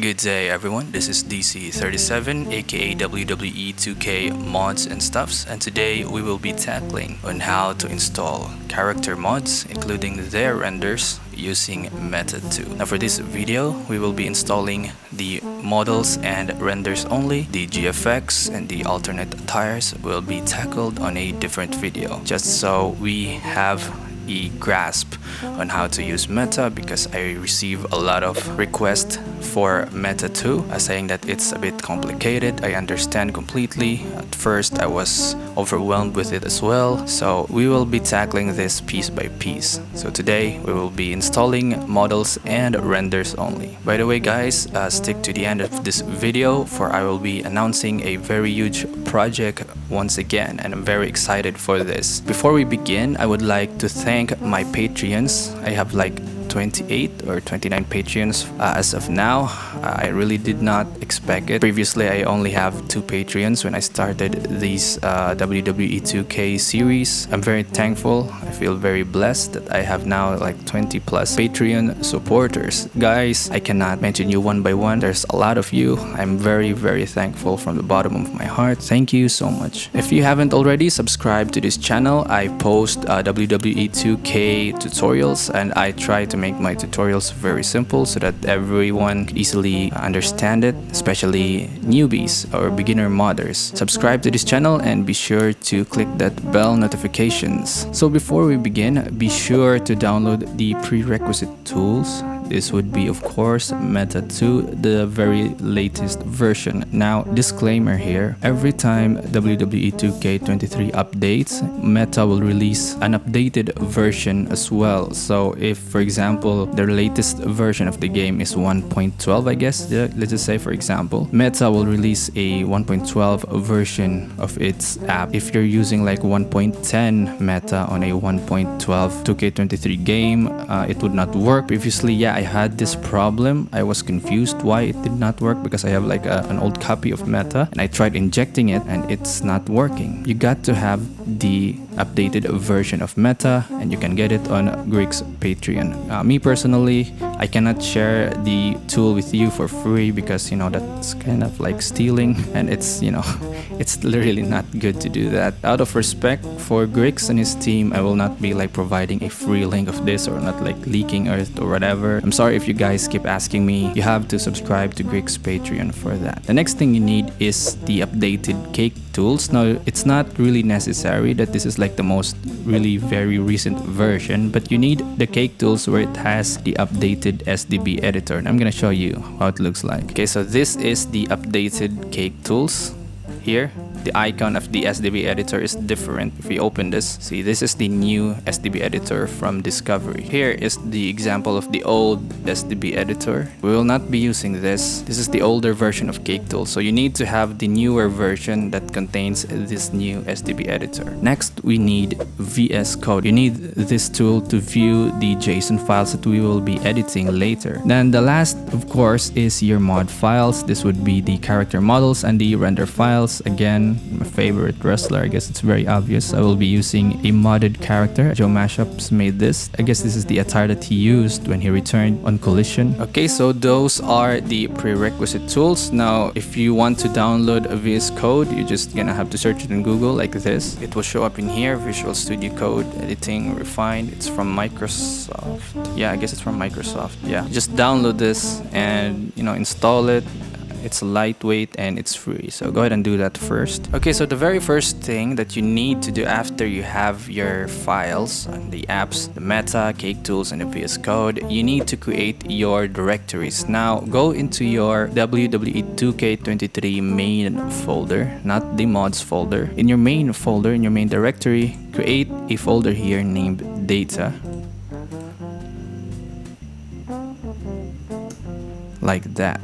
Good day everyone, this is DC37 aka WWE2K mods and stuffs, and today we will be tackling on how to install character mods including their renders using Meta 2. Now for this video, we will be installing the models and renders only. The GFX and the alternate attires will be tackled on a different video, just so we have a grasp on how to use Meta, because I receive a lot of requests for Meta 2 saying that it's a bit complicated. I understand completely. At first I was overwhelmed with it as well, so we will be tackling this piece by piece. So today we will be installing models and renders only. By the way guys, stick to the end of this video, for I will be announcing a very huge project once again, and I'm very excited for this. Before we begin, I would like to thank my Patreons. I have like 28 or 29 Patreons as of now. I really did not expect it. Previously, I only have 2 Patreons when I started these WWE2K series. I'm very thankful. I feel very blessed that I have now like 20 plus Patreon supporters. Guys, I cannot mention you one by one. There's a lot of you. I'm very thankful from the bottom of my heart. Thank you so much. If you haven't already subscribed to this channel, I post WWE2K tutorials, and I try to make my tutorials very simple so that everyone could easily understand it, especially newbies or beginner modders. Subscribe to this channel and be sure to click that bell notifications. So before we begin, be sure to download the Prerequisite Tools. This would be, of course, Meta 2, the very latest version. Now, disclaimer here, every time WWE2K23 updates, Meta will release an updated version as well. So if, for example, their latest version of the game is 1.12, I guess, let's just say, for example, Meta will release a 1.12 version of its app. If you're using like 1.10 Meta on a 1.12 2K23 game, it would not work. Previously, yeah, I had this problem. I was confused why it did not work, because I have like an old copy of Meta and I tried injecting it and it's not working. You got to have the updated version of Meta, and you can get it on Greek's Patreon. Me personally, I cannot share the tool with you for free, because that's kind of like stealing, and it's it's really not good to do that. Out of respect for Greeks and his team, I will not be like providing a free link of this, or not like leaking it or whatever. I'm sorry if you guys keep asking me. You have to subscribe to Greek's Patreon for that. The next thing you need is the updated CakeTools. Now, it's not really necessary that this is like the most really very recent version, but you need the CakeTools where it has the updated SDB editor, and I'm gonna show you how it looks like. Okay, so this is the updated CakeTools. Here, the icon of the SDB editor is different. If we open this, see, this is the new SDB editor from Discovery. Here is the example of the old SDB editor. We will not be using this. This is the older version of CakeTools, so you need to have the newer version that contains this new SDB editor. Next, we need VSCode. You need this tool to view the JSON files that we will be editing later. Then the last, of course, is your mod files. This would be the character models and the render files. Again, my favorite wrestler, I guess it's very obvious. I will be using a modded character. Joe Mashups made this. I guess this is the attire that he used when he returned on Collision. Okay, so those are the prerequisite tools. Now, if you want to download a VS Code, you're just gonna have to search it in Google like this. It will show up in here, Visual Studio Code, Editing, Refined. It's from Microsoft. Yeah, I guess it's from Microsoft. Yeah, just download this and, install it. It's lightweight and it's free, so go ahead and do that first. Okay, so the very first thing that you need to do after you have your files and the apps, the Meta, CakeTools, and the VS Code, you need to create your directories. Now, go into your WWE2K23 main folder, not the mods folder. In your main folder, in your main directory, create a folder here named Data. Like that.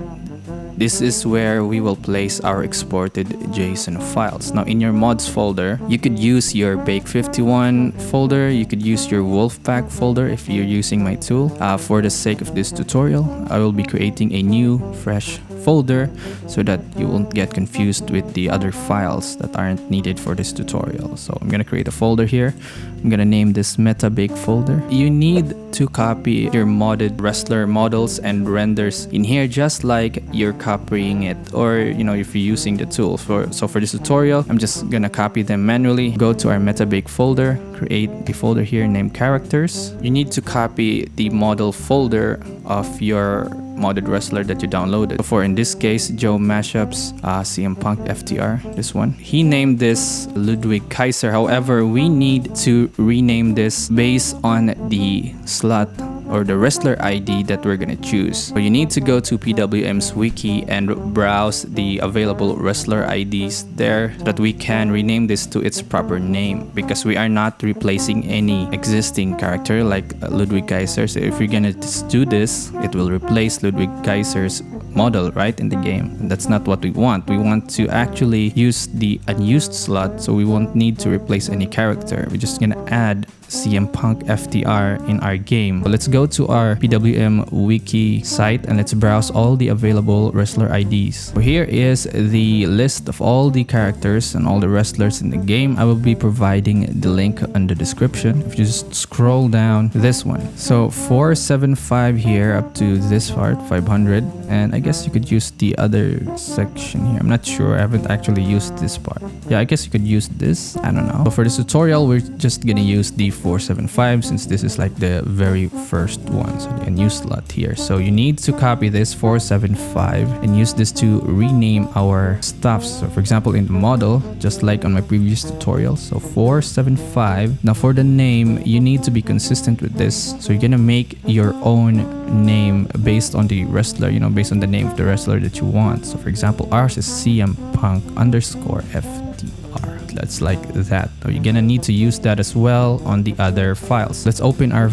This is where we will place our exported JSON files. Now, in your mods folder, you could use your Bake51 folder, you could use your Wolfpack folder if you're using my tool. For the sake of this tutorial, I will be creating a new, fresh folder so that you won't get confused with the other files that aren't needed for this tutorial. So I'm gonna create a folder here. I'm gonna name this MetaBake folder. You need to copy your modded wrestler models and renders in here, just like you're copying it, or if you're using the tool. So for this tutorial, I'm just gonna copy them manually. Go to our MetaBake folder, create a folder here named characters. You need to copy the model folder of your modded wrestler that you downloaded. For in this case, Joe Mashups, CM Punk FTR, this one. He named this Ludwig Kaiser. However, we need to rename this based on the slot or the wrestler ID that we're gonna choose. So you need to go to PWM's wiki and browse the available wrestler IDs there so that we can rename this to its proper name, because we are not replacing any existing character like Ludwig Kaiser. So if you're gonna just do this, it will replace Ludwig Kaiser's model right in the game, and that's not what we want. We want to actually use the unused slot, so we won't need to replace any character. We're just gonna add CM Punk FTR in our game. So let's go to our PWM wiki site and let's browse all the available wrestler IDs. So here is the list of all the characters and all the wrestlers in the game. I will be providing the link in the description. If you just scroll down this one, so 475 here up to this part 500, and I guess you could use the other section here. I'm not sure, I haven't actually used this part. Yeah, I guess you could use this, I don't know. So for this tutorial, we're just gonna use the 475 since this is like the very first one, so the unused slot here. So you need to copy this 475 and use this to rename our stuffs. So for example, in the model, just like on my previous tutorial, so 475. Now for the name, you need to be consistent with this. So you're gonna make your own name based on the wrestler, based on the name of the wrestler that you want. So for example, ours is CM Punk _ FTR. That's like that. So you're gonna need to use that as well on the other files. Let's open our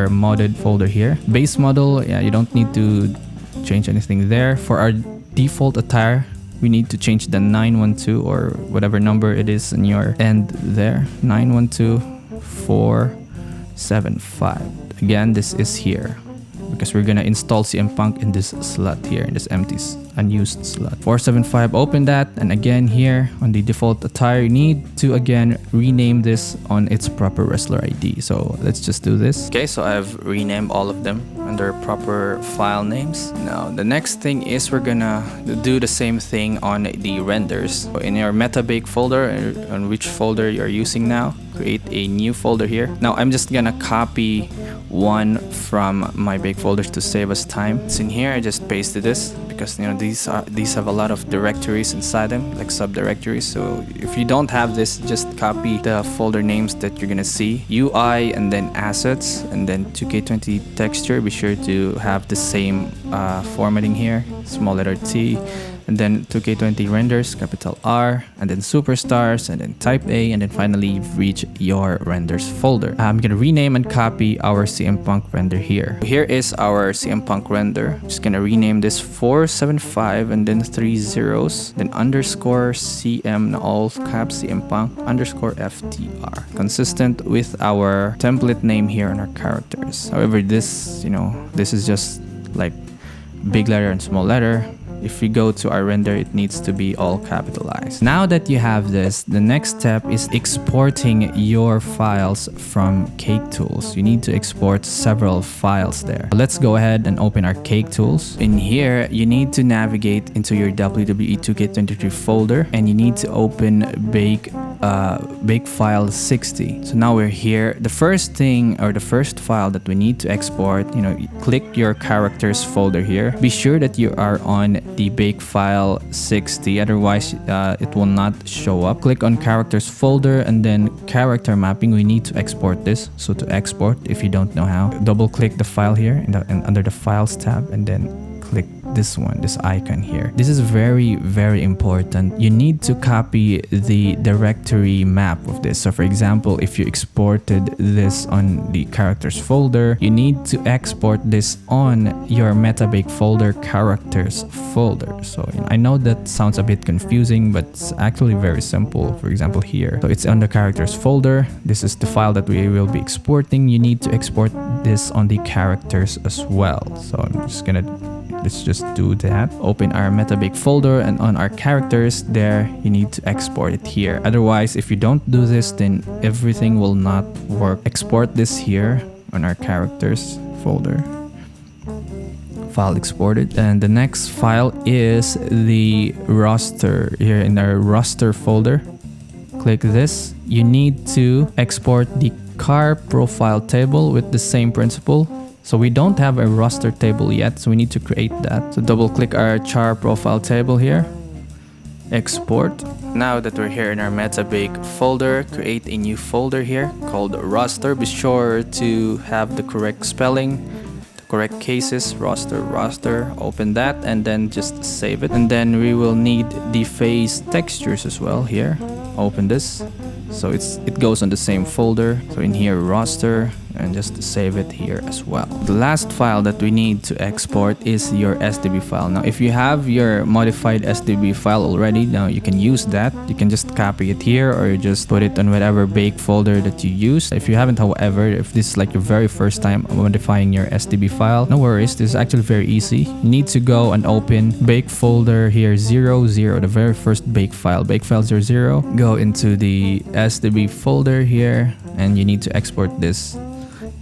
modded folder here. Base model, yeah, you don't need to change anything there. For our default attire, we need to change the 912 or whatever number it is in your end there. 912475. Again, this is here because we're gonna install CM Punk in this slot here, in this empty unused slot. 475, open that, and again here on the default attire, you need to again rename this on its proper wrestler ID. So let's just do this. Okay, so I've renamed all of them under proper file names. Now the next thing is we're gonna do the same thing on the renders. So in your MetaBake folder, on which folder you're using now, create a new folder here. Now I'm just gonna copy one from my bake folders to save us time. It's in here, I just pasted this because these have a lot of directories inside them, like subdirectories. So if you don't have this, just copy the folder names that you're gonna see. UI and then assets and then 2K20 texture. Be sure to have the same formatting here, small letter T, and then 2K20 renders, capital R, and then superstars, and then type A, and then finally you've reached your renders folder. I'm gonna rename and copy our CM Punk render here. Here is our CM Punk render. Just gonna rename this 475 and then 3 zeros, then underscore CM, all caps CM Punk _ FTR. Consistent with our template name here on our characters. However, this is just like big letter and small letter. If we go to our render, it needs to be all capitalized. Now that you have this, the next step is exporting your files from CakeTools. You need to export several files there. Let's go ahead and open our CakeTools. In here, you need to navigate into your WWE2K23 folder and you need to open bake file 60. So now we're here. The first thing or the first file that we need to export, click your characters folder here. Be sure that you are on the bake file 60, otherwise it will not show up. Click on characters folder and then character mapping. We need to export this. So to export, if you don't know how, double click the file here and under the files tab and then click this one, this icon here. This is very, very important. You need to copy the directory map of this. So for example, if you exported this on the characters folder, you need to export this on your MetaBake folder characters folder. So I know that sounds a bit confusing, but it's actually very simple. For example, here, so it's on the characters folder. This is the file that we will be exporting. You need to export this on the characters as well. So I'm just gonna let's just do that. Open our MetaBake folder and on our characters there, you need to export it here. Otherwise, if you don't do this, then everything will not work. Export this here on our characters folder. file exported. And the next file is the roster here in our roster folder. Click this. You need to export the car profile table with the same principle. So we don't have a roster table yet, so we need to create that. So double click our char profile table here. Export. Now that we're here in our MetaBake folder, create a new folder here called roster. Be sure to have the correct spelling, the correct cases, roster, open that and then just save it. And then we will need the face textures as well here. Open this. So it goes on the same folder. So in here, roster, and just save it here as well. The last file that we need to export is your SDB file. Now, if you have your modified SDB file already, now you can use that. You can just copy it here or you just put it on whatever bake folder that you use. If you haven't, however, if this is like your very first time modifying your SDB file, no worries. This is actually very easy. You need to go and open bake folder here 00, the very first bake file 00. Go into the SDB folder here and you need to export this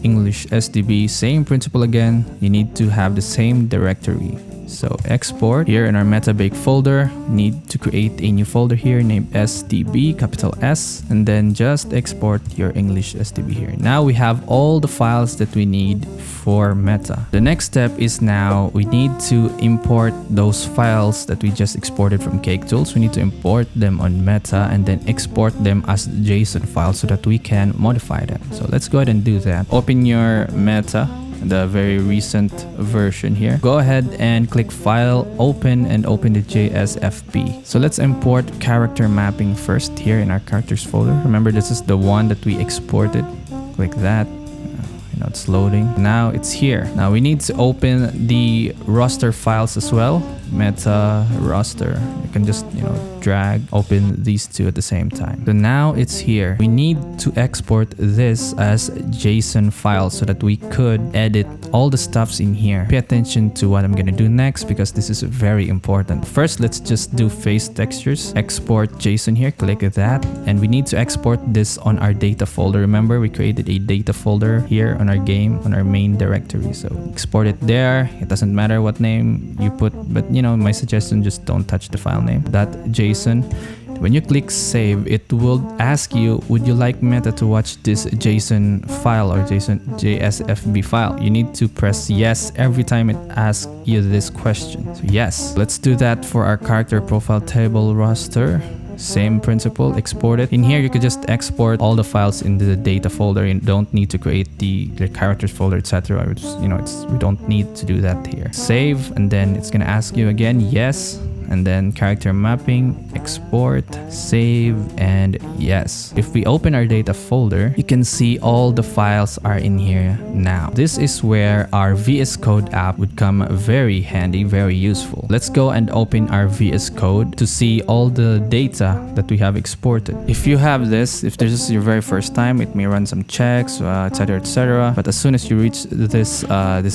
English SDB. Same principle again. You need to have the same directory. So export. Here in our MetaBake folder, need to create a new folder here named SDB, capital S, and then just export your English SDB here. Now we have all the files that we need for Meta. The next step is now we need to import those files that we just exported from CakeTools. We need to import them on Meta and then export them as JSON files so that we can modify them. So let's go ahead and do that. Open your Meta, the very recent version here. Go ahead and click File, Open, and open the JSFB. So let's import character mapping first here in our characters folder. Remember, this is the one that we exported. Click that. It's loading. Now it's here. Now we need to open the roster files as well. Meta roster. You can just, drag, open these two at the same time. So now it's here. We need to export this as JSON file so that we could edit all the stuffs in here. Pay attention to what I'm gonna do next because this is very important. First, let's just do face textures. Export JSON here. Click that. And we need to export this on our data folder. Remember, we created a data folder here on our game, on our main directory. So export it there. It doesn't matter what name you put, but my suggestion, just don't touch the file name. .json. When you click save, it will ask you, would you like Meta to watch this JSON file or JSFB file? You need to press yes every time it asks you this question. So yes, let's do that for our character profile table roster. Same principle, export it. In here, you could just export all the files into the data folder. You don't need to create the characters folder, etc. We don't need to do that here. Save, and then it's gonna ask you again, yes, and then character mapping, export, save, and yes. If we open our data folder, you can see all the files are in here now. This is where our VSCode app would come very handy, very useful. Let's go and open our VSCode to see all the data that we have exported. If you have this, if this is your very first time, it may run some checks, etc, etc. But as soon as you reach this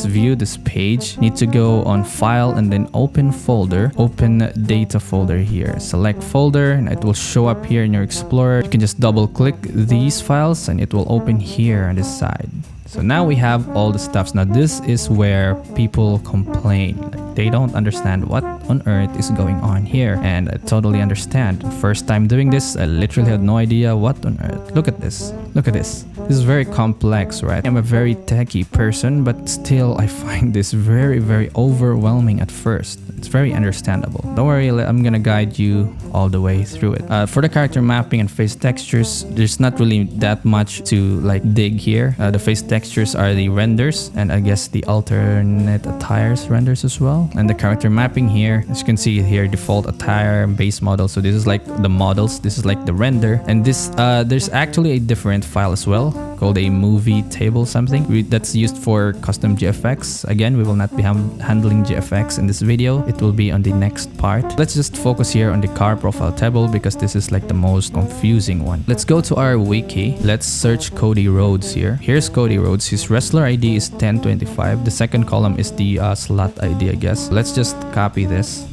view, this page, you need to go on file and then open folder, open data folder here. Select folder and it will show up here in your Explorer. You can just double click these files and it will open here on this side. So now we have all the stuffs. Now this is where people complain. They don't understand what on earth is going on here. And I totally understand. First time doing this, I literally had no idea what on earth. Look at this. Look at this. This is very complex, right? I'm a very techie person, but still I find this very, very overwhelming at first. It's very understandable. Don't worry, I'm gonna guide you all the way through it. For the character mapping and face textures, there's not really that much to dig here. The face textures are the renders and I guess the alternate attires renders as well. And the character mapping here, as you can see here, default attire, base model. So this is like the models. This is like the render. And this there's actually a different file as well called a movie table something that's used for custom GFX. Again, we will not be handling GFX in this video. It will be on the next part. Let's just focus here on the car profile table because this is like the most confusing one. Let's go to our wiki. Let's search Cody Rhodes here. Here's Cody Rhodes. His wrestler ID is 1025. The second column is the slot ID, I guess. Let's just copy this.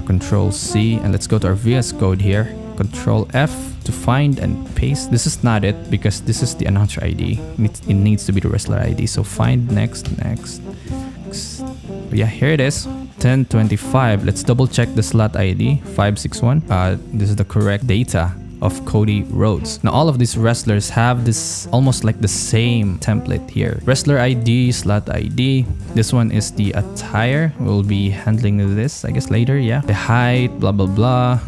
Control C, and let's go to our VS Code here. Control F to find and paste. This is not it because this is the announcer ID. It needs to be the wrestler ID. So find next. Yeah, here it is. 1025. Let's double check the slot ID 561. This is the correct data of Cody Rhodes. Now all of these wrestlers have this almost like the same template here. Wrestler ID, slot ID. This one is the attire. We'll be handling this, I guess, later. Yeah, the height, blah blah blah.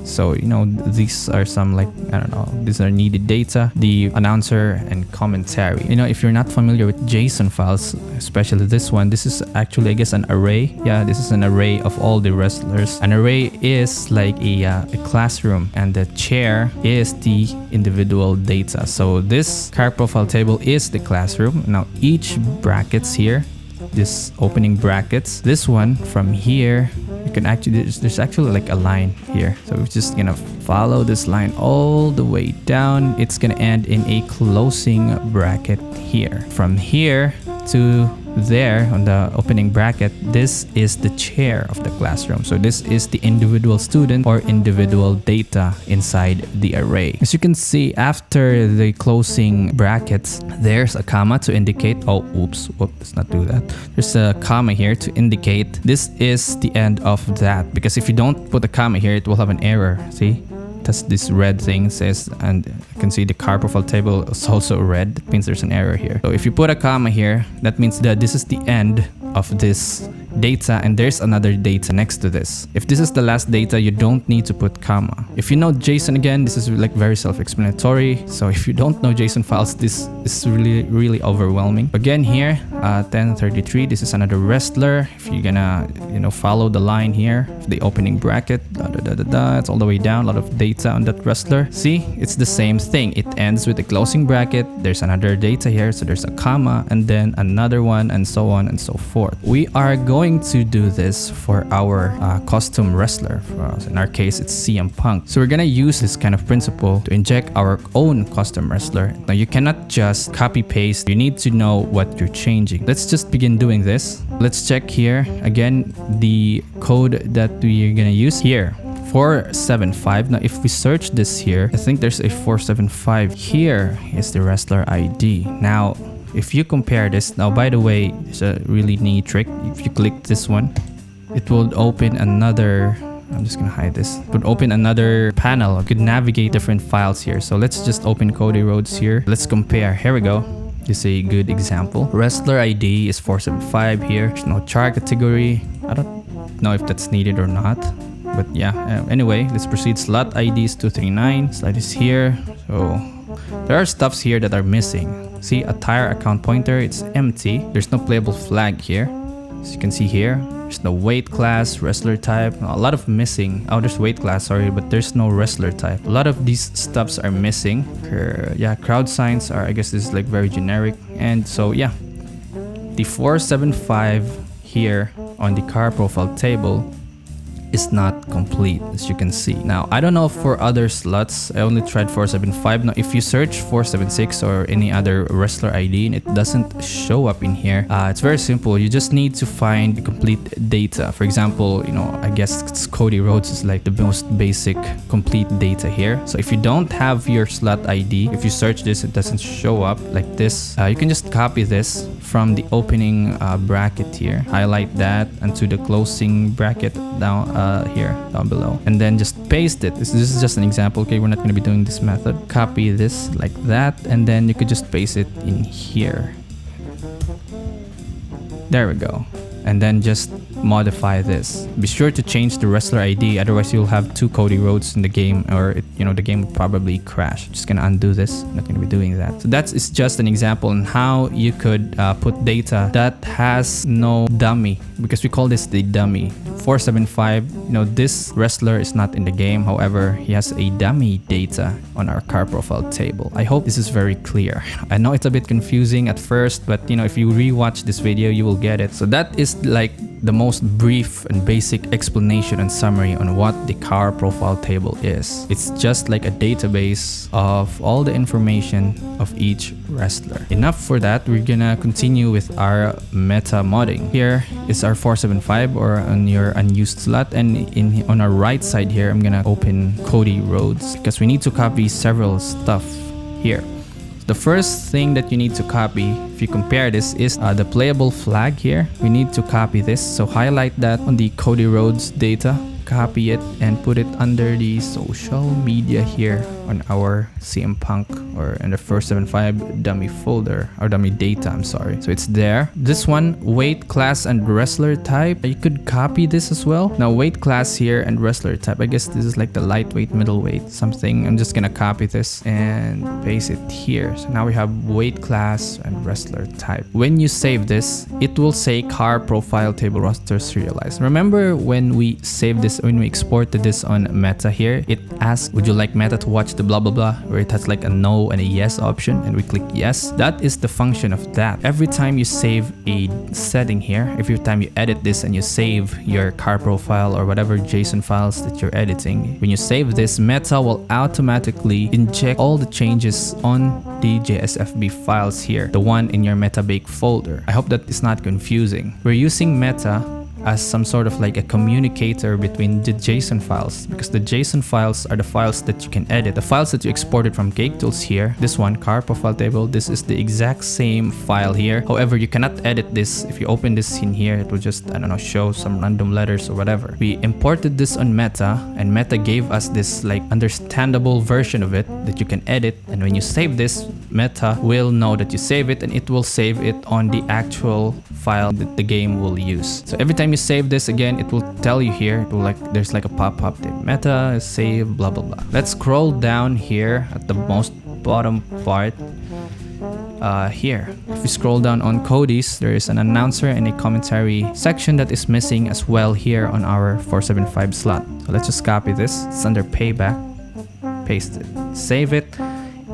So, you know, these are some, like, I don't know, these are needed data, the announcer and commentary. You know, if you're not familiar with JSON files, especially this one, this is actually, I guess, an array. Yeah, this is an array of all the wrestlers. An array is like a classroom, and the chair is the individual data. So this character profile table is the classroom. Now each brackets here, this opening brackets, this one from here, you can actually, there's actually like a line here. So we're just gonna follow this line all the way down. It's gonna end in a closing bracket here. From here to there on the opening bracket, this is the chair of the classroom. So this is the individual student or individual data inside the array. As you can see, after the closing brackets, there's a comma to indicate, oh, oops, let's not do that. There's a comma here to indicate this is the end of that, because if you don't put a comma here, it will have an error. See? That's this red thing says, and you can see the car profile table is also red. That means there's an error here. So if you put a comma here, that means that this is the end of this data, and there's another data next to this. If this is the last data, you don't need to put comma. If you know JSON, again, this is like very self-explanatory. So if you don't know JSON files, this is really overwhelming. Again, here 1033, this is another wrestler. If you're gonna, you know, follow the line here, the opening bracket, it's all the way down, a lot of data on that wrestler. See, it's the same thing. It ends with a closing bracket. There's another data here, so there's a comma, and then another one, and so on and so forth. We are going to do this for our custom wrestler. For us, in our case, it's CM Punk. So we're gonna use this kind of principle to inject our own custom wrestler. Now you cannot just copy paste. You need to know what you're changing. Let's just begin doing this. Let's check here again the code that we're gonna use here. 475. Now if we search this here, I think there's a 475. Here is the wrestler ID. Now if you compare this, now by the way, it's a really neat trick. If you click this one, it will open another, I'm just gonna hide this. It would open another panel. You could navigate different files here. So let's just open Cody Rhodes here. Let's compare. Here we go. This is a good example. Wrestler ID is 475 here. There's no char category. I don't know if that's needed or not. But yeah, anyway, let's proceed. Slot ID is 239. Slot is here. So there are stuffs here that are missing. See, attire account pointer, it's empty. There's no playable flag here. As you can see here, there's no weight class, wrestler type, a lot of missing. Oh, there's weight class, sorry, but there's no wrestler type. A lot of these stuffs are missing. Yeah, crowd signs are, I guess this is like very generic. And so yeah, the 475 here on the car profile table is not complete, as you can see. Now I don't know for other slots. I only tried 475. Now if you search 476 or any other wrestler ID and it doesn't show up in here, it's very simple. You just need to find the complete data. For example, you know, I guess it's Cody Rhodes is like the most basic complete data here. So if you don't have your slot ID, if you search this, it doesn't show up like this, you can just copy this from the opening bracket here, highlight that, and to the closing bracket down here down below, and then just paste it. This is just an example. Okay, we're not going to be doing this method. Copy this like that, and then you could just paste it in here. There we go. And then just modify this. Be sure to change the wrestler ID, otherwise you'll have two Cody Rhodes in the game, or the game would probably crash. Just gonna undo this. I'm not gonna be doing that. So that is just an example on how you could put data that has no dummy, because we call this the dummy. 475. This wrestler is not in the game. However, he has a dummy data on our car profile table. I hope this is very clear. I know it's a bit confusing at first, but if you rewatch this video, you will get it. So that is like the most brief and basic explanation and summary on what the car profile table is. It's just like a database of all the information of each wrestler. Enough for that. We're gonna continue with our meta modding. Here is our 475, or on your unused slot, and on our right side here, I'm gonna open Cody Rhodes because we need to copy several stuff here. The first thing that you need to copy, if you compare this, is the playable flag here. We need to copy this. So highlight that on the Cody Rhodes data, copy it and put it under the social media here on our CM Punk or in the 475 dummy folder or dummy data, I'm sorry. So it's there. This one, weight, class, and wrestler type. You could copy this as well. Now weight, class here, and wrestler type. I guess this is like the lightweight, middleweight, something. I'm just gonna copy this and paste it here. So now we have weight, class, and wrestler type. When you save this, it will say CharProfileTable.roster serialized. Remember when we saved this, when we exported this on Meta here, it asks, would you like Meta to watch the blah blah blah, where it has like a no and a yes option, and we click yes. That is the function of that. Every time you save a setting here, every time you edit this and you save your car profile or whatever JSON files that you're editing, when you save this, Meta will automatically inject all the changes on the JSFB files here, the one in your Metabake folder. I hope that is not confusing. We're using Meta as some sort of like a communicator between the JSON files, because the JSON files are the files that you can edit. The files that you exported from CakeTools here, this one, car profile table, this is the exact same file here. However, you cannot edit this. If you open this in here, it will just, I don't know, show some random letters or whatever. We imported this on Meta, and Meta gave us this like understandable version of it that you can edit. And when you save this, Meta will know that you save it, and it will save it on the actual file that the game will use. So every time you save this again, it will tell you here, it will like, there's like a pop-up there, Meta save blah blah blah. Let's scroll down here at the most bottom part here. If you scroll down on Cody's, there is an announcer and a commentary section that is missing as well here on our 475 slot. So let's just copy this. It's under payback, paste it, save it,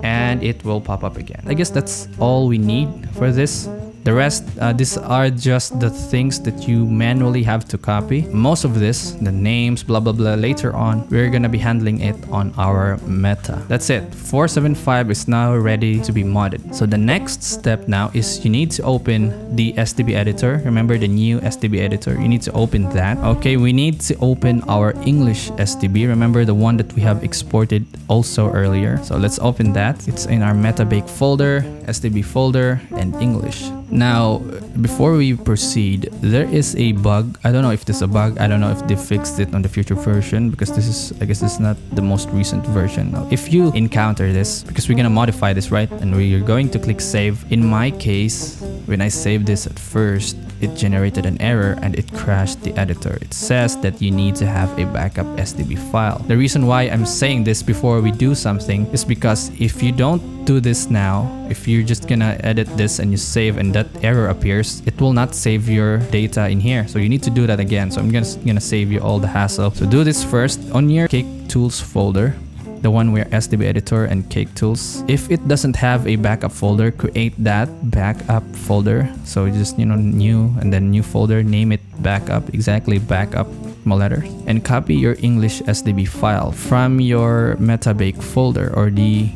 and it will pop up again. I guess that's all we need for this. The rest, these are just the things that you manually have to copy. Most of this, the names, blah, blah, blah, later on, we're gonna be handling it on our Meta. That's it. 475 is now ready to be modded. So the next step now is you need to open the STB editor. Remember the new STB editor? You need to open that. Okay, we need to open our English STB. Remember the one that we have exported also earlier. So let's open that. It's in our Metabake folder, STB folder, and English. Now, before we proceed, there is a bug. I don't know if this is a bug. I don't know if they fixed it on the future version, because this is, I guess this is not the most recent version. Now, if you encounter this, because we're gonna modify this, right? And we're going to click save. In my case, when I saved this at first, it generated an error and it crashed the editor. It says that you need to have a backup STB file. The reason why I'm saying this before we do something is because if you don't do this now, if you're just gonna edit this and you save and that error appears, it will not save your data in here. So you need to do that again. So I'm gonna save you all the hassle. So do this first on your CakeTools folder, the one where STB editor and CakeTools. If it doesn't have a backup folder, create that backup folder. So just, you know, new and then new folder, name it backup, exactly backup, small letters, and copy your English STB file from your Metabake folder or the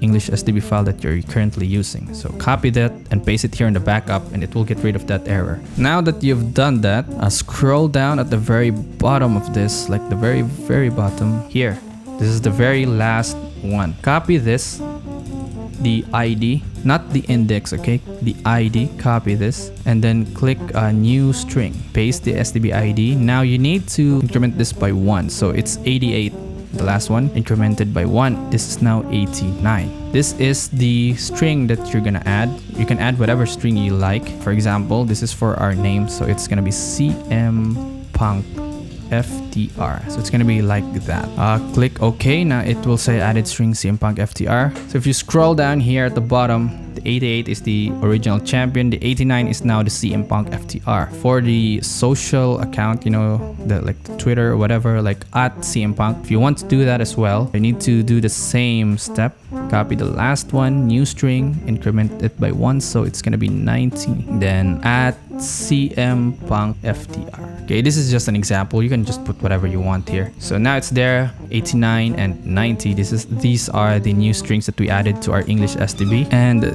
English STB file that you're currently using. So copy that and paste it here in the backup, and it will get rid of that error. Now that you've done that, scroll down at the very bottom of this, like the very bottom here. This is the very last one. Copy this, the ID, not the index, okay? The ID, copy this, and then click a new string. Paste the STB ID. Now you need to increment this by 1. So it's 88, the last one, incremented by 1. This is now 89. This is the string that you're gonna add. You can add whatever string you like. For example, this is for our name, so it's gonna be CM Punk FTR. So it's gonna be like that. Click OK. Now it will say added string CM Punk FTR. So if you scroll down here at the bottom, the 88 is the original champion. The 89 is now the CM Punk FTR. For the social account, you know, the like the Twitter or whatever, like at CM Punk. If you want to do that as well, you need to do the same step. Copy the last one, new string, increment it by 1, so it's gonna be 90. Then at CM Punk FTR. Okay, this is just an example. You can just put whatever you want here. So now it's there, 89 and 90. These are the new strings that we added to our English STB. And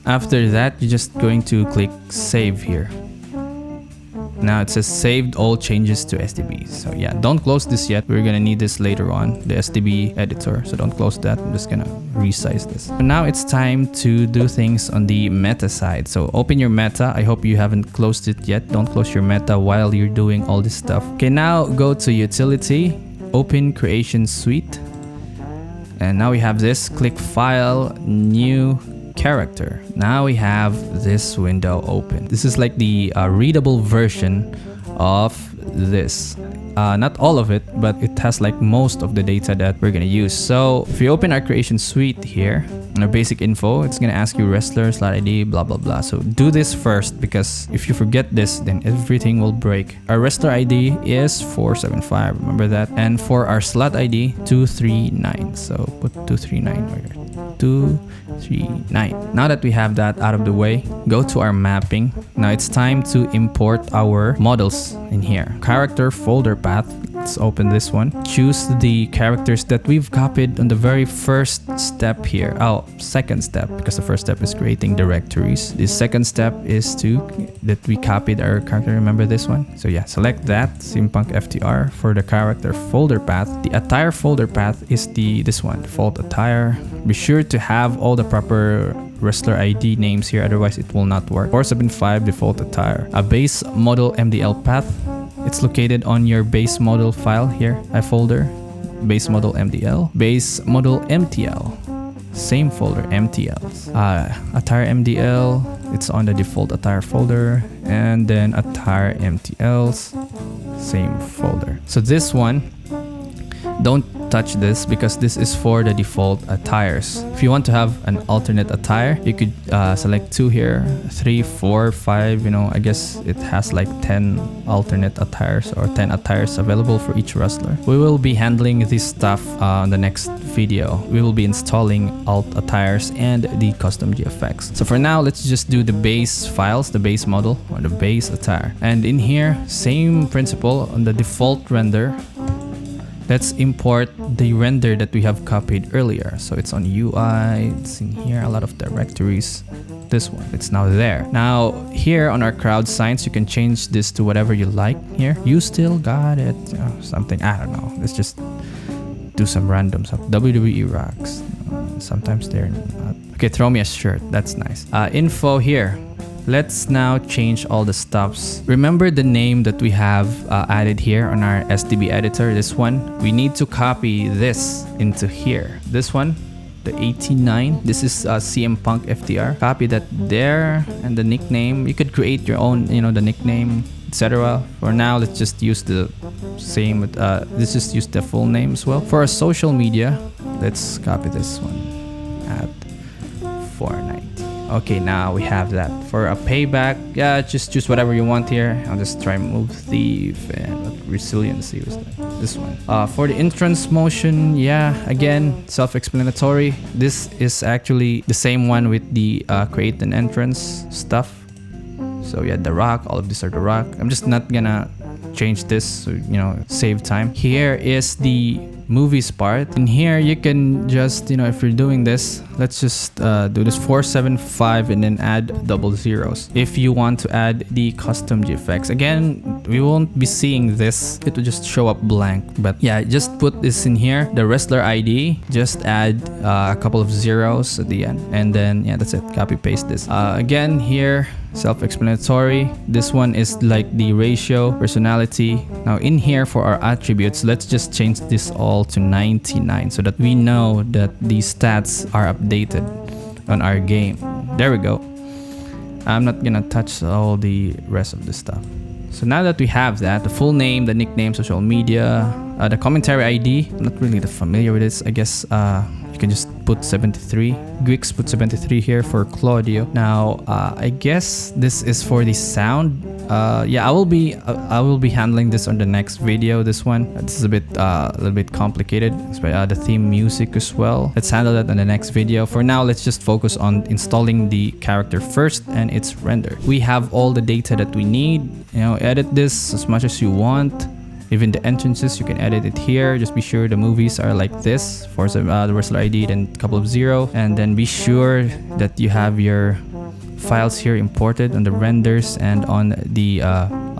after that, you're just going to click save here. Now it says saved all changes to STB. So yeah, don't close this yet. We're gonna need this later on, the STB editor. So don't close that. I'm just gonna resize this. So now it's time to do things on the meta side. So open your meta. I hope you haven't closed it yet. Don't close your meta while you're doing all this stuff. Okay, now go to utility, open creation suite. And now we have this, click file, new character. Now we have this window open. This is like the readable version of this. Not all of it, but it has like most of the data that we're gonna use. So if you open our creation suite here, our basic info, it's gonna ask you wrestler, slot ID, blah blah blah. So do this first, because if you forget this, then everything will break. Our wrestler ID is 475, remember that. And for our slot ID, 239. So put 239 right here. 239. Now that we have that out of the way, go to our mapping. Now it's time to import our models in here. Character folder path. Let's open this one. Choose the characters that we've copied on the very first step here. Oh, second step, because the first step is creating directories. The second step is that we copied our character. Remember this one? So yeah, select that, simpunk ftr for the character folder path. The attire folder path is this one, default attire. Be sure to have all the proper wrestler ID names here, otherwise it will not work. 475 default attire. A base model MDL path. It's located on your base model file here, folder, base model MDL, base model MTL, same folder, MTLs. Attire MDL, it's on the default attire folder, and then attire MTLs, same folder. So this one, don't touch this because this is for the default attires. If you want to have an alternate attire, you could select 2 here, 3, 4, 5, you know, I guess it has like 10 alternate attires or 10 attires available for each wrestler. We will be handling this stuff on the next video. We will be installing alt attires and the custom GFX. So for now, let's just do the base files, the base model or the base attire. And in here, same principle on the default render. Let's import the render that we have copied earlier. So it's on UI, it's in here, a lot of directories. This one, it's now there. Now here on our crowd signs, you can change this to whatever you like here. You still got it, something, I don't know. Let's just do some random stuff. WWE rocks, sometimes they're not. Okay, throw me a shirt, that's nice. Info here. Let's now change all the stuffs. Remember the name that we have added here on our STB editor, this one? We need to copy this into here. This one, the 89, this is CM Punk FTR. Copy that there, and the nickname. You could create your own, you know, the nickname, etc. For now, let's just use the same, let's just use the full name as well. For our social media, let's copy this one at 490. Okay, now we have that. For a payback, yeah, just choose whatever you want here. I'll just try move thief and what resiliency was that? This one. For the entrance motion, yeah, again, self-explanatory. This is actually the same one with the create an entrance stuff. So yeah, the rock, all of these are the rock. I'm just not gonna change this, so, you know, save time. Here is the movies part. In here, you can just, you know, if you're doing this, let's just do this 475 and then add double zeros. If you want to add the custom GFX, again, we won't be seeing this. It will just show up blank. But yeah, just put this in here. The wrestler ID, just add a couple of zeros at the end. And then, yeah, that's it. Copy paste this. Again, here, self-explanatory. This one is like the ratio, personality. Now in here for our attributes, let's just change this all to 99 so that we know that the stats are updated on our game. There we go. I'm not gonna touch all the rest of the stuff. So now that we have that, the full name, the nickname, social media, the commentary ID, I'm not really familiar with this. I guess you can just put 73. Gwix put 73 here for Claudio. Now, I guess this is for the sound. Yeah, I will be handling this on the next video. This one, this is a little bit complicated. The theme music as well. Let's handle that in the next video. For now, let's just focus on installing the character first and its render. We have all the data that we need. You know, edit this as much as you want. Even the entrances, you can edit it here. Just be sure the movies are like this. For the wrestler ID, then a couple of zero. And then be sure that you have your files here imported on the renders and on the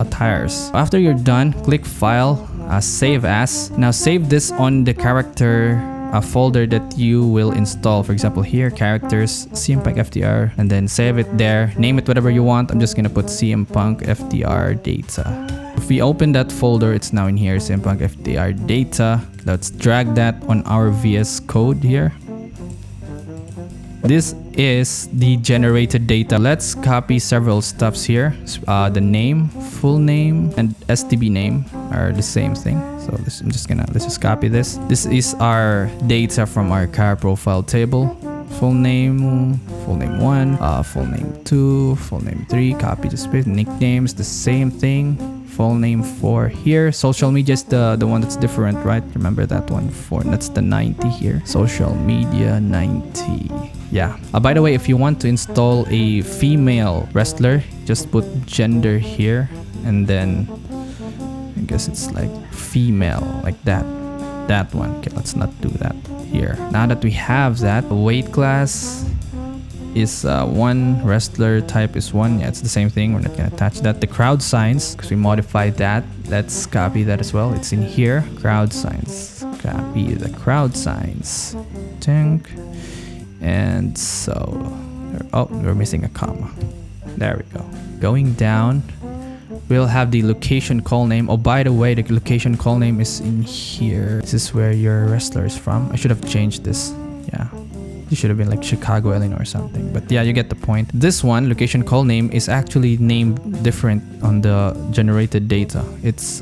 attires. After you're done, click File, Save As. Now save this on the character folder that you will install. For example, here, characters, CM Punk FTR, and then save it there. Name it whatever you want. I'm just gonna put CM Punk FTR data. If we open that folder, it's now in here, CM Punk FTR data. Let's drag that on our VS Code here. This is the generated data. Let's copy several stuffs here. The name, full name, and STB name are the same thing. So let's just copy this. This is our data from our car profile table. Full name 1, full name 2, full name 3, copy the space, nicknames, the same thing. Full name 4 here. Social media is the one that's different, right? Remember that one, 4, that's the 90 here. Social media 90. Yeah. By the way, if you want to install a female wrestler, just put gender here, and then I guess it's like female, like that. That one. Okay, let's not do that here. Now that we have that, weight class is 1, wrestler type is 1. Yeah, it's the same thing. We're not gonna touch that. The crowd signs, because we modified that. Let's copy that as well. It's in here. Crowd signs. Copy the crowd signs. Tank. And so, oh, we're missing a comma. There we go. Going down, we'll have the location call name. Oh, by the way, the location call name is in here. This is where your wrestler is from. I should have changed this. Yeah. It should have been like Chicago, Illinois or something. But yeah, you get the point. This one, location call name, is actually named different on the generated data. It's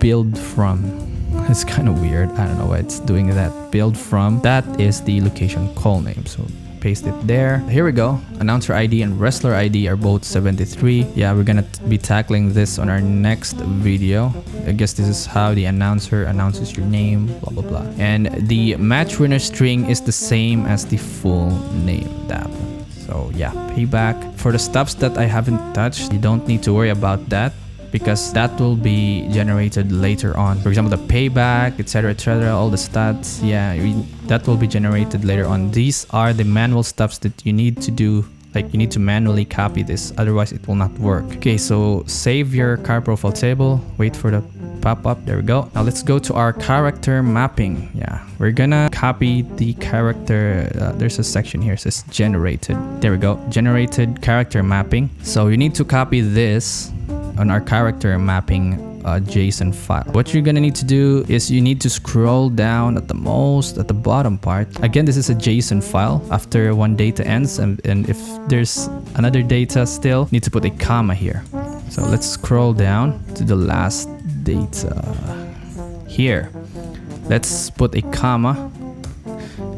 build from. It's kind of weird. I don't know why it's doing that. Build from. That is the location call name. So paste it there. Here we go. Announcer ID and wrestler ID are both 73. Yeah, we're gonna be tackling this on our next video. I guess this is how the announcer announces your name, blah blah blah. And the match winner string is the same as the full name. That one. So yeah, payback. For the stuffs that I haven't touched, you don't need to worry about that, because that will be generated later on. For example, the payback, etc, all the stats, yeah, that will be generated later on. These are the manual stuffs that you need to do. Like, you need to manually copy this, otherwise it will not work. Okay, so save your car profile table, wait for the pop-up. There we go. Now let's go to our character mapping. Yeah, we're gonna copy the character. There's a section here, it says generated. There we go, generated character mapping. So you need to copy this on our character mapping JSON file. What you're gonna need to do is you need to scroll down at the bottom part. Again, this is a JSON file. After one data ends, and if there's another data still, you need to put a comma here. So let's scroll down to the last data here. Let's put a comma,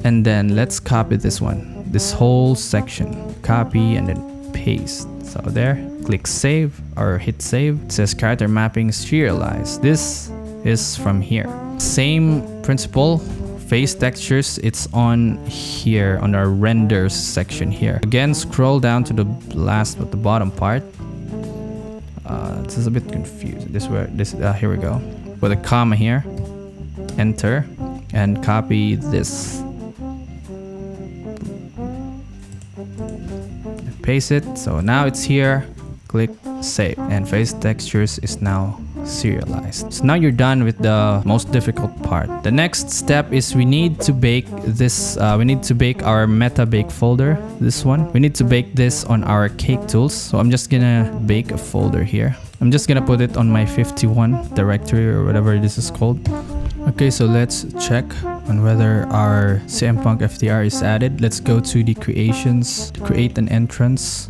and then let's copy this one, this whole section. Copy and then paste. So there, click save or hit save. It says character mapping serialized. This is from here. Same principle, face textures, it's on here on our renders section here. Again, scroll down to the last but the bottom part. This is a bit confused. Here we go. Put a comma here, enter, and copy this. Paste it. So now it's here. Click save, and face textures is now serialized. So now you're done with the most difficult part. The next step is we need to bake this. We need to bake our meta bake folder. This one. We need to bake this on our CakeTools. So I'm just gonna bake a folder here. I'm just gonna put it on my 51 directory or whatever this is called. Okay, so let's check on whether our CM Punk FTR is added. Let's go to the creations, to create an entrance.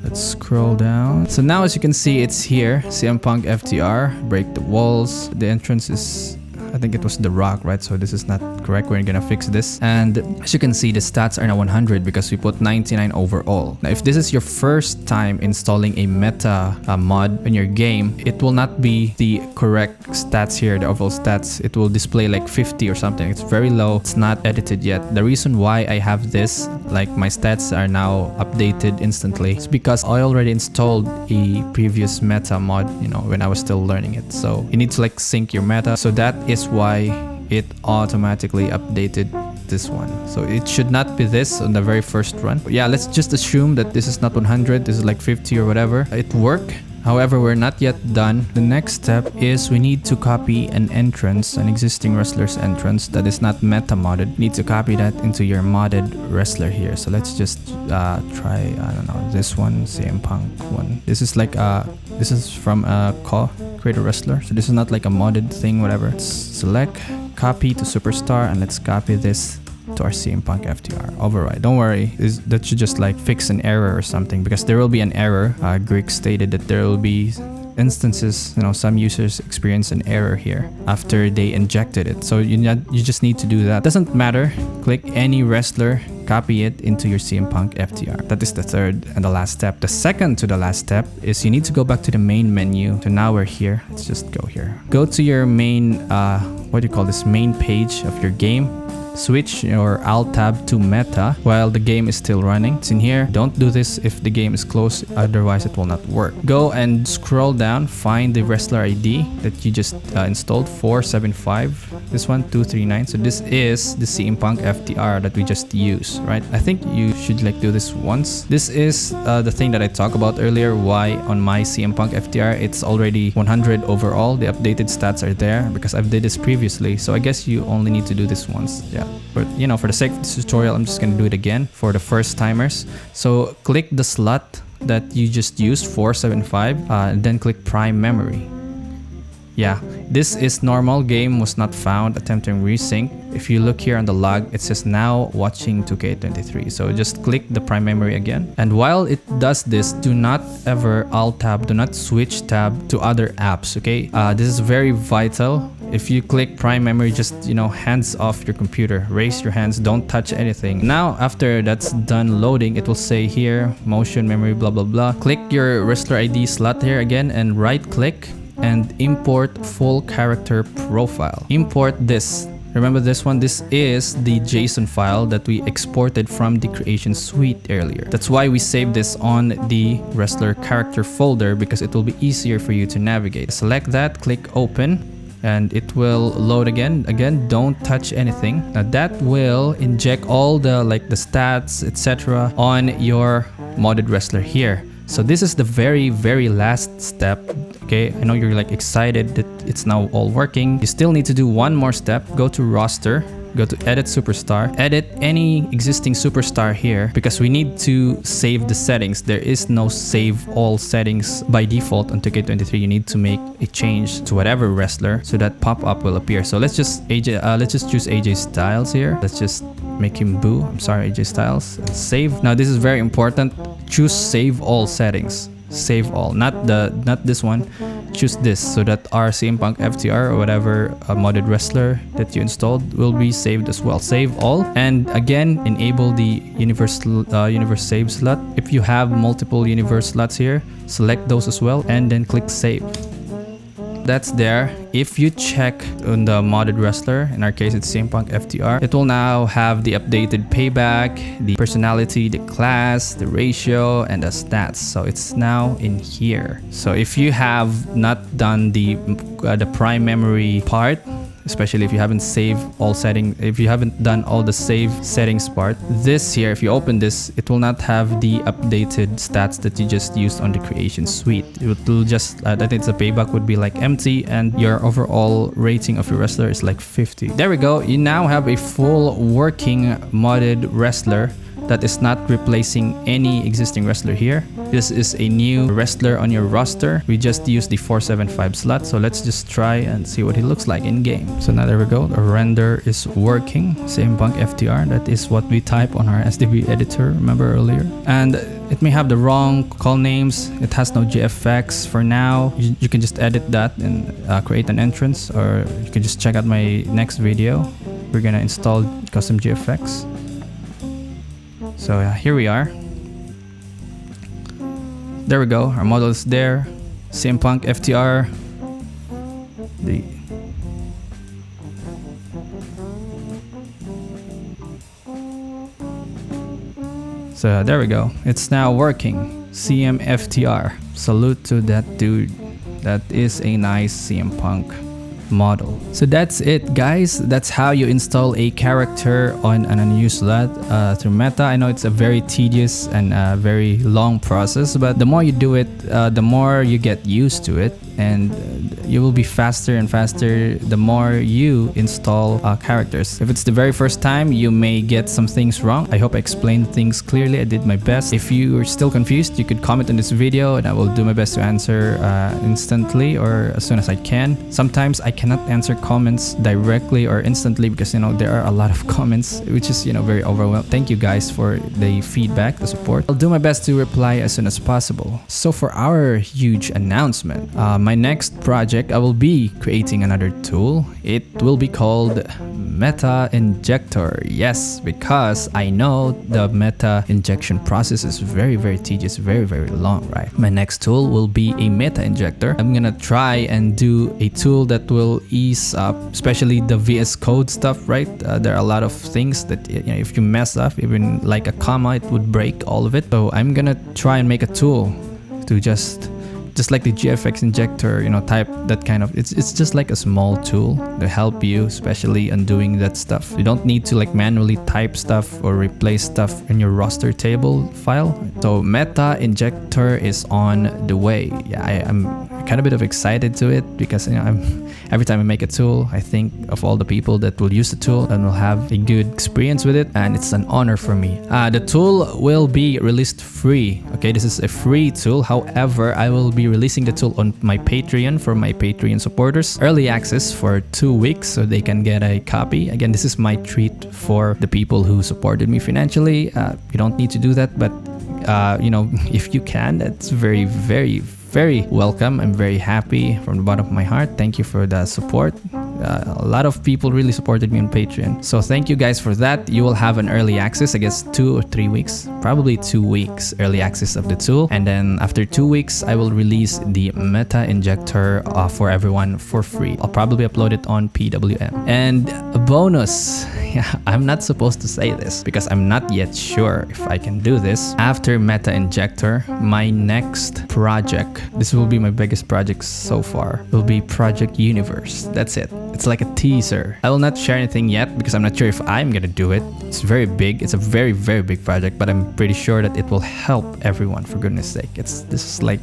Let's scroll down. So now as you can see, it's here, CM Punk FTR, break the walls. The entrance is, I think it was The Rock, right? So this is not correct. We're gonna fix this. And as you can see, the stats are now 100 because we put 99 overall. Now, if this is your first time installing a meta mod in your game, it will not be the correct stats here, the overall stats. It will display like 50 or something. It's very low. It's not edited yet. The reason why I have this, like my stats are now updated instantly, is because I already installed a previous meta mod, you know, when I was still learning it. So you need to like sync your meta. So that is why it automatically updated this one. So it should not be this on the very first run. But yeah, let's just assume that this is not 100, this is like 50 or whatever. It worked. However, we're not yet done. The next step is we need to copy an entrance, an existing wrestler's entrance that is not meta modded. You need to copy that into your modded wrestler here. So let's just try, I don't know, this one, CM Punk one. This is like this is from a create a wrestler. So this is not like a modded thing, whatever. Let's select, copy to superstar, and let's copy this to our CM Punk FTR. Override. Don't worry, that should just like fix an error or something, because there will be an error. Greek stated that there will be instances, some users experience an error here after they injected it. So you just need to do that. Doesn't matter. Click any wrestler, copy it into your CM Punk FTR. That is the third and the last step. The second to the last step is you need to go back to the main menu. So now we're here. Let's just go here. Go to your main, main page of your game. Switch your Alt tab to meta while the game is still running. It's in here. Don't do this if the game is closed, otherwise it will not work. Go and scroll down, find the wrestler ID that you just installed, 475. This one, 239. So this is the CM Punk FTR that we just used, right? I think you should do this once. This is the thing that I talked about earlier, why on my CM Punk FTR it's already 100 overall. The updated stats are there because I've did this previously. So I guess you only need to do this once. Yeah. But for the sake of this tutorial, I'm just gonna do it again for the first timers. So click the slot that you just used, 475, and then click prime memory. Yeah, this is normal. Game was not found. Attempting resync. If you look here on the log, it says now watching 2K23. So just click the prime memory again. And while it does this, do not ever alt tab, do not switch tab to other apps, okay? This is very vital. If you click prime memory, just, hands off your computer. Raise your hands, don't touch anything. Now, after that's done loading, it will say here, motion, memory, blah, blah, blah. Click your wrestler ID slot here again and right click and import full character profile. Import this. Remember this one? This is the JSON file that we exported from the creation suite earlier. That's why we saved this on the wrestler character folder, because it will be easier for you to navigate. Select that, click open, and it will load again. Again, don't touch anything. Now that will inject all the the stats, etc. on your modded wrestler here. So this is the very, very last step. Okay, I know you're excited that it's now all working. You still need to do one more step. Go to roster, go to edit superstar, edit any existing superstar here, because we need to save the settings. There is no save all settings by default on 2K23. You need to make a change to whatever wrestler so that pop-up will appear. So let's just choose AJ Styles here. Let's just make him Boo. I'm sorry, AJ Styles. And save. Now this is very important. Choose save all settings. Save all, not this one. Choose this so that our CM Punk FTR or whatever modded wrestler that you installed will be saved as well. Save all, and again enable the universe save slot. If you have multiple universe slots here, select those as well and then click save. That's there. If you check on the modded wrestler, in our case it's CM Punk FTR, it will now have the updated payback, the personality, the class, the ratio, and the stats. So it's now in here. So if you have not done the prime memory part, especially if you haven't saved all settings, if you haven't done all the save settings part, this here, if you open this, it will not have the updated stats that you just used on the creation suite. It will just, I think the payback would be empty, and your overall rating of your wrestler is 50. There we go. You now have a full working modded wrestler that is not replacing any existing wrestler here. This is a new wrestler on your roster. We just used the 475 slot, so let's just try and see what he looks like in game. So now there we go. The render is working. CM Punk FTR. That is what we type on our SDB editor, remember earlier. And it may have the wrong call names. It has no GFX for now. You can just edit that and create an entrance, or you can just check out my next video. We're gonna install custom GFX. So here we are. There we go. Our model is there. CM Punk FTR. So there we go. It's now working. CM FTR. Salute to that dude. That is a nice CM Punk model. So that's it, guys. That's how you install a character on an unused slot through Meta. I know it's a very tedious and very long process, but the more you do it, the more you get used to it, and you will be faster and faster the more you install characters. If it's the very first time, you may get some things wrong. I hope I explained things clearly. I did my best. If you are still confused, you could comment on this video and I will do my best to answer instantly or as soon as I can. Sometimes I cannot answer comments directly or instantly because there are a lot of comments, which is very overwhelming. Thank you guys for the feedback, the support. I'll do my best to reply as soon as possible. So for our huge announcement, my next project, I will be creating another tool. It will be called Meta Injector. Yes, because I know the meta injection process is very tedious, very long, right? My next tool will be a meta injector. I'm gonna try and do a tool that will ease up, especially the VSCode stuff, right? There are a lot of things that if you mess up, even like a comma, it would break all of it. So I'm gonna try and make a tool to just like the GFX injector, type that kind of, it's just like a small tool to help you, especially on doing that stuff. You don't need to like manually type stuff or replace stuff in your roster table file. So Meta Injector is on the way. Yeah, I'm kind of a bit of excited to it because every time I make a tool, I think of all the people that will use the tool and will have a good experience with it, and it's an honor for me. The tool will be released free. Okay, this is a free tool. However, I will be releasing the tool on my Patreon for my Patreon supporters. Early access for 2 weeks so they can get a copy. Again, this is my treat for the people who supported me financially. You don't need to do that, but if you can, that's very welcome. I'm very happy from the bottom of my heart. Thank you for the support. A lot of people really supported me on Patreon. So thank you guys for that. You will have an early access, I guess 2 or 3 weeks, probably 2 weeks early access of the tool. And then after 2 weeks, I will release the Meta Injector for everyone for free. I'll probably upload it on PWM. And a bonus, I'm not supposed to say this because I'm not yet sure if I can do this. After Meta Injector, my next project, this will be my biggest project so far, will be Project Universe. That's it. It's like a teaser. I will not share anything yet because I'm not sure if I'm gonna do it. It's very big. It's a very big project, but I'm pretty sure that it will help everyone, for goodness sake. This is like,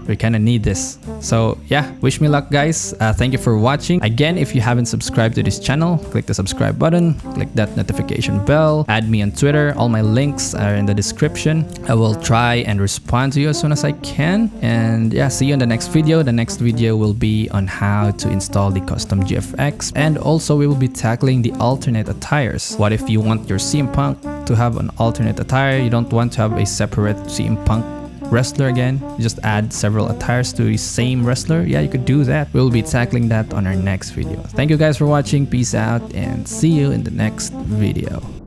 we kind of need this. So yeah, wish me luck, guys. Thank you for watching. Again, if you haven't subscribed to this channel, click the subscribe button, click that notification bell, add me on Twitter. All my links are in the description. I will try and respond to you as soon as I can. And yeah, see you in the next video. The next video will be on how to install the custom GFX. And also we will be tackling the alternate attires. What if you want your CM Punk to have an alternate attire? You don't want to have a separate CM Punk wrestler again, you just add several attires to the same wrestler. Yeah, you could do that. We'll be tackling that on our next video. Thank you guys for watching. Peace out and see you in the next video.